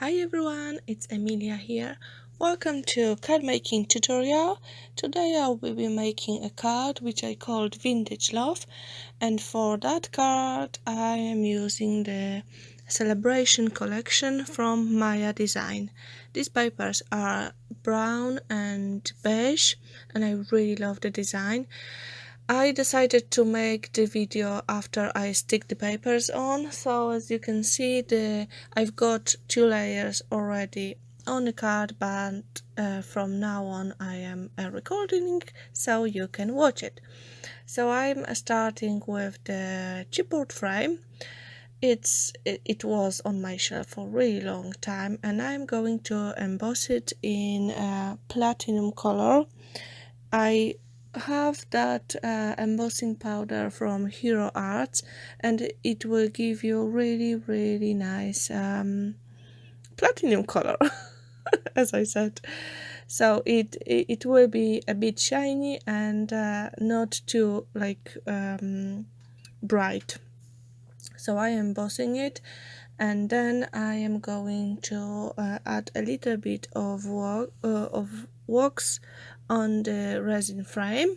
Hi everyone, it's Emilia here. Welcome to card making tutorial. Today I will be making a card which I called Vintage Love, and for that card I am using the Celebration collection from Maja design. These papers are brown and beige and I really love the design. I decided to make the video after I stick the papers on, so as you can see I've got 2 layers already on the card, but from now on I am recording so you can watch it. So I'm starting with the chipboard frame. It was on my shelf for a really long time and I'm going to emboss it in platinum color. I have that embossing powder from Hero Arts and it will give you really nice platinum color as I said. So it will be a bit shiny and not too bright. So I am embossing it and then I am going to add a little bit of wax on the resin frame.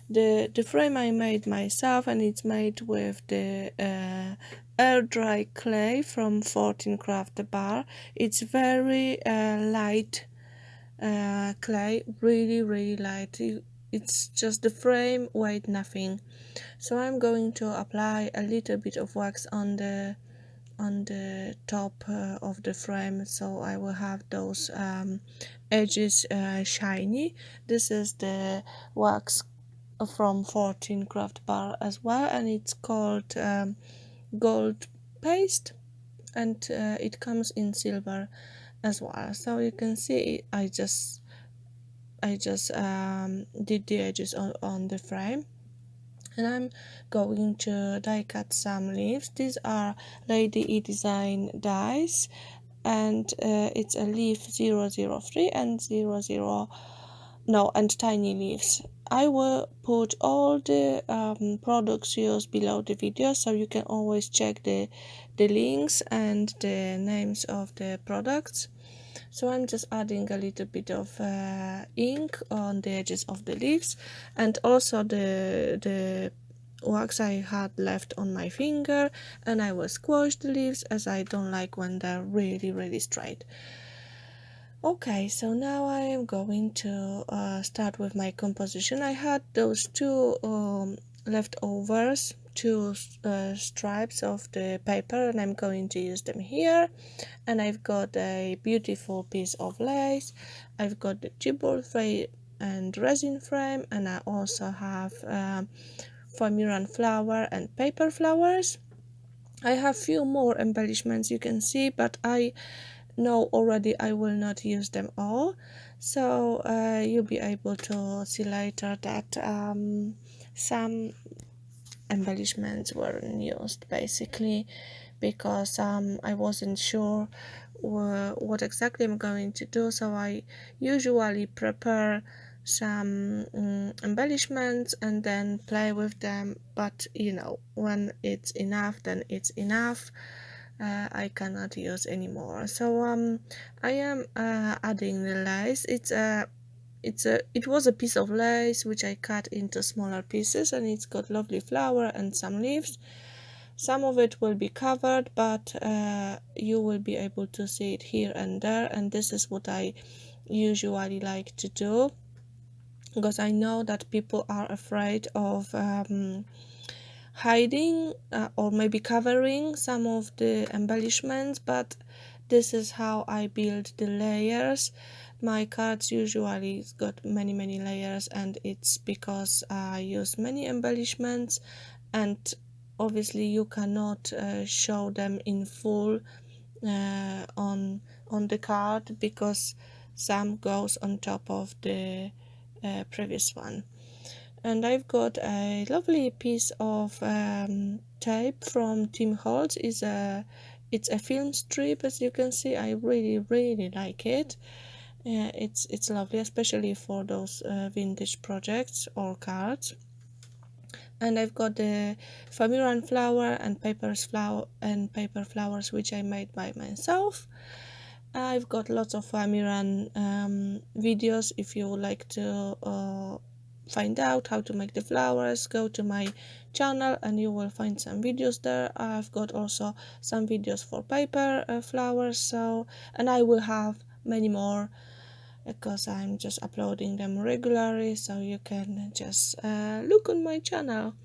The frame I made myself and it's made with the air dry clay from 14 Craft Bar. It's very light clay, really light. It's just the frame, weight nothing. So I'm going to apply a little bit of wax on the top of the frame, so I will have those edges shiny. This is the wax from 14 Craft Bar as well, and it's called gold paste, and it comes in silver as well. So you can see I just did the edges on the frame. And I'm going to die cut some leaves. These are Lady E Design dies, and it's a leaf 003 and and tiny leaves. I will put all the products used below the video, so you can always check the links and the names of the products. So I'm just adding a little bit of ink on the edges of the leaves, and also the wax I had left on my finger, and I will squash the leaves as I don't like when they're really straight. Okay, so now I am going to start with my composition. I had those two leftovers, two stripes of the paper, and I'm going to use them here. And I've got a beautiful piece of lace. I've got the chipboard frame and resin frame, and I also have Foamiran flower and paper flowers. I have few more embellishments you can see, but I know already I will not use them all, so you'll be able to see later that some embellishments weren't used basically because I wasn't sure what exactly I'm going to do, so I usually prepare some embellishments and then play with them, but you know, when it's enough then it's enough. I cannot use anymore. So I am adding the lace. It was a piece of lace which I cut into smaller pieces, and it's got lovely flower and some leaves. Some of it will be covered, but you will be able to see it here and there, and this is what I usually like to do, because I know that people are afraid of hiding or maybe covering some of the embellishments, but this is how I build the layers. My cards usually got many layers, and it's because I use many embellishments, and obviously you cannot show them in full on the card because some goes on top of the previous one. And I've got a lovely piece of tape from Team Holtz. It's a film strip, as you can see. I really like it. It's lovely, especially for those vintage projects or cards. And I've got the Foamiran flower and paper flowers which I made by myself. I've got lots of Foamiran videos. If you would like to find out how to make the flowers, go to my channel and you will find some videos there. I've got also some videos for paper flowers, so, and I will have many more because I'm just uploading them regularly, so you can just look on my channel.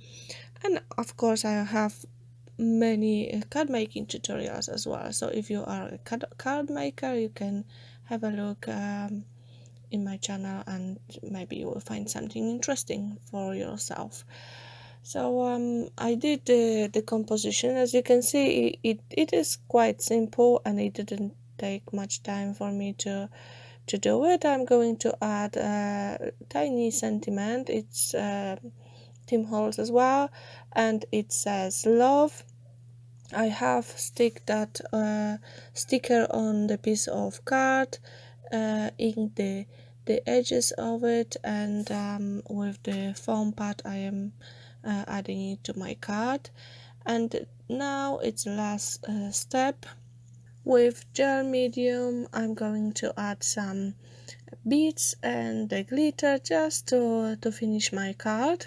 And of course I have many card making tutorials as well, so if you are a card maker, you can have a look in my channel and maybe you will find something interesting for yourself. So I did the composition. As you can see, it is quite simple and it didn't take much time for me to do it. I'm going to add a tiny sentiment. It's Tim Holtz as well, and it says love. I have stick that sticker on the piece of card, ink the edges of it, and with the foam part I am adding it to my card. And now it's the last step. With gel medium I'm going to add some beads and the glitter just to finish my card.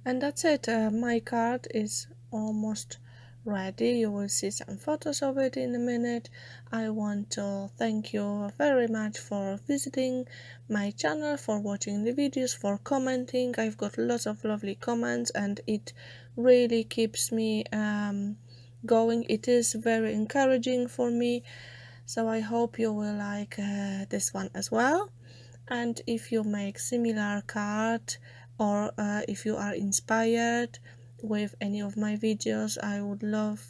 And that's it. My card is almost ready. You will see some photos of it in a minute. I want to thank you very much for visiting my channel, for watching the videos, for commenting. I've got lots of lovely comments and it really keeps me going. It is very encouraging for me, so I hope you will like this one as well. And if you make similar card, or if you are inspired with any of my videos, I would love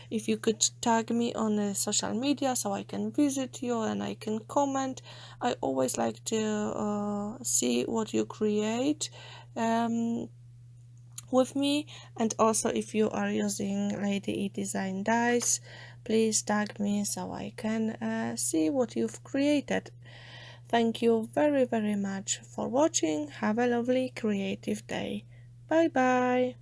if you could tag me on social media so I can visit you and I can comment. I always like to see what you create with me. And also, if you are using Lady E design dies, please tag me so I can see what you've created. Thank you very much for watching. Have a lovely creative day. Bye bye.